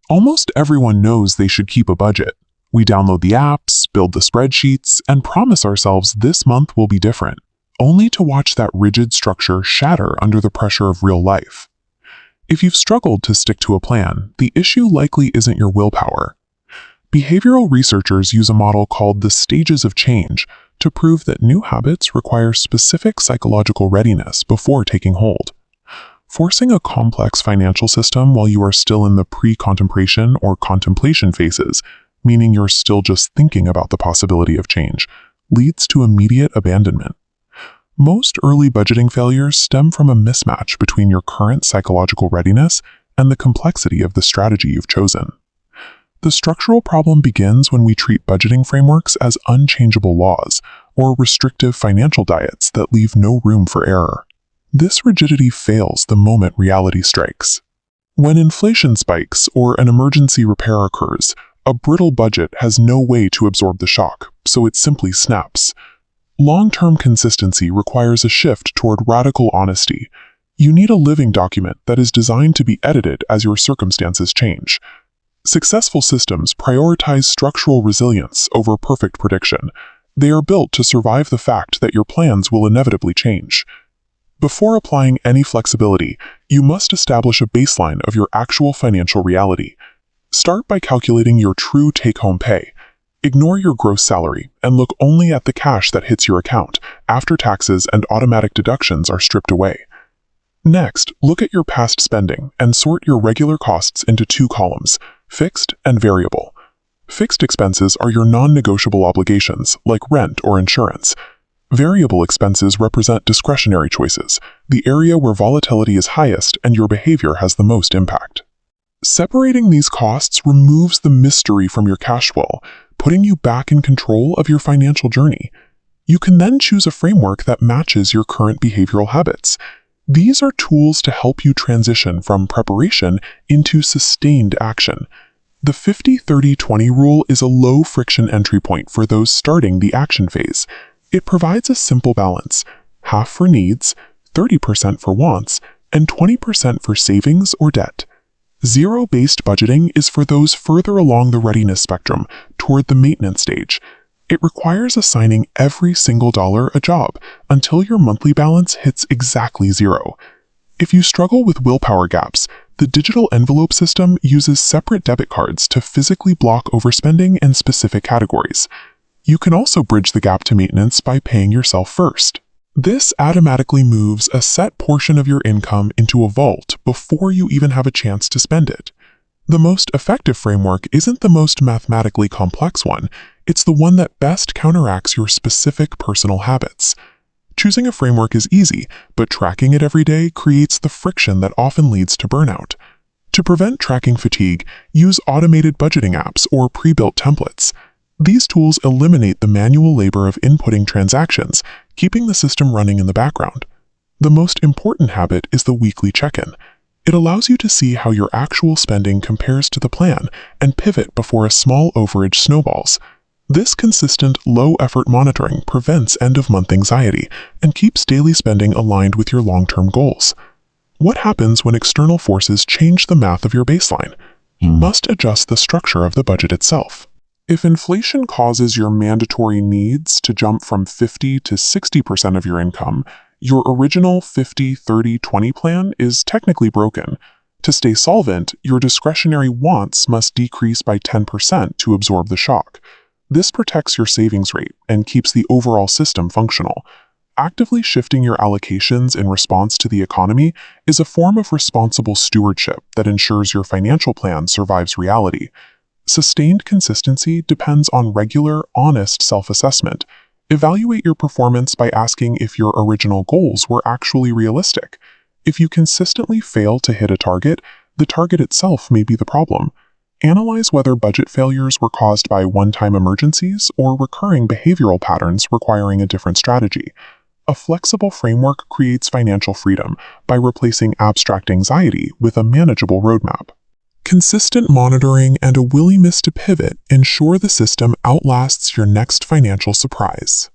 Almost everyone knows they should keep a budget. We download the apps, build the spreadsheets, and promise ourselves this month will be different, only to watch that rigid structure shatter under the pressure of real life. If you've struggled to stick to a plan, the issue likely isn't your willpower. Behavioral researchers use a model called the stages of change to prove that new habits require specific psychological readiness before taking hold. Forcing a complex financial system while you are still in the pre-contemplation or contemplation phases, meaning you're still just thinking about the possibility of change, leads to immediate abandonment. Most early budgeting failures stem from a mismatch between your current psychological readiness and the complexity of the strategy you've chosen. The structural problem begins when we treat budgeting frameworks as unchangeable laws or restrictive financial diets that leave no room for error. This rigidity fails the moment reality strikes. When inflation spikes or an emergency repair occurs, a brittle budget has no way to absorb the shock, so it simply snaps. Long-term consistency requires a shift toward radical honesty. You need a living document that is designed to be edited as your circumstances change. Successful systems prioritize structural resilience over perfect prediction. They are built to survive the fact that your plans will inevitably change. Before applying any flexibility, you must establish a baseline of your actual financial reality. Start by calculating your true take-home pay. Ignore your gross salary and look only at the cash that hits your account after taxes and automatic deductions are stripped away. Next, look at your past spending and sort your regular costs into two columns: fixed and variable. Fixed expenses are your non-negotiable obligations, like rent or insurance. Variable expenses represent discretionary choices, the area where volatility is highest and your behavior has the most impact. Separating these costs removes the mystery from your cash flow, putting you back in control of your financial journey. You can then choose a framework that matches your current behavioral habits. These are tools to help you transition from preparation into sustained action. The 50-30-20 rule is a low-friction entry point for those starting the action phase. It provides a simple balance: half for needs, 30% for wants, and 20% for savings or debt. Zero-based budgeting is for those further along the readiness spectrum toward the maintenance stage. It requires assigning every single dollar a job until your monthly balance hits exactly zero. If you struggle with willpower gaps, the digital envelope system uses separate debit cards to physically block overspending in specific categories. You can also bridge the gap to maintenance by paying yourself first. This automatically moves a set portion of your income into a vault before you even have a chance to spend it. The most effective framework isn't the most mathematically complex one, it's the one that best counteracts your specific personal habits. Choosing a framework is easy, but tracking it every day creates the friction that often leads to burnout. To prevent tracking fatigue, use automated budgeting apps or pre-built templates. These tools eliminate the manual labor of inputting transactions, keeping the system running in the background. The most important habit is the weekly check-in. It allows you to see how your actual spending compares to the plan and pivot before a small overage snowballs. This consistent, low-effort monitoring prevents end-of-month anxiety and keeps daily spending aligned with your long-term goals. What happens when external forces change the math of your baseline? You must adjust the structure of the budget itself. If inflation causes your mandatory needs to jump from 50 to 60% of your income, your original 50-30-20 plan is technically broken. To stay solvent, your discretionary wants must decrease by 10% to absorb the shock. This protects your savings rate and keeps the overall system functional. Actively shifting your allocations in response to the economy is a form of responsible stewardship that ensures your financial plan survives reality. Sustained consistency depends on regular, honest self-assessment. Evaluate your performance by asking if your original goals were actually realistic. If you consistently fail to hit a target, the target itself may be the problem. Analyze whether budget failures were caused by one-time emergencies or recurring behavioral patterns requiring a different strategy. A flexible framework creates financial freedom by replacing abstract anxiety with a manageable roadmap. Consistent monitoring and a willingness to pivot ensure the system outlasts your next financial surprise.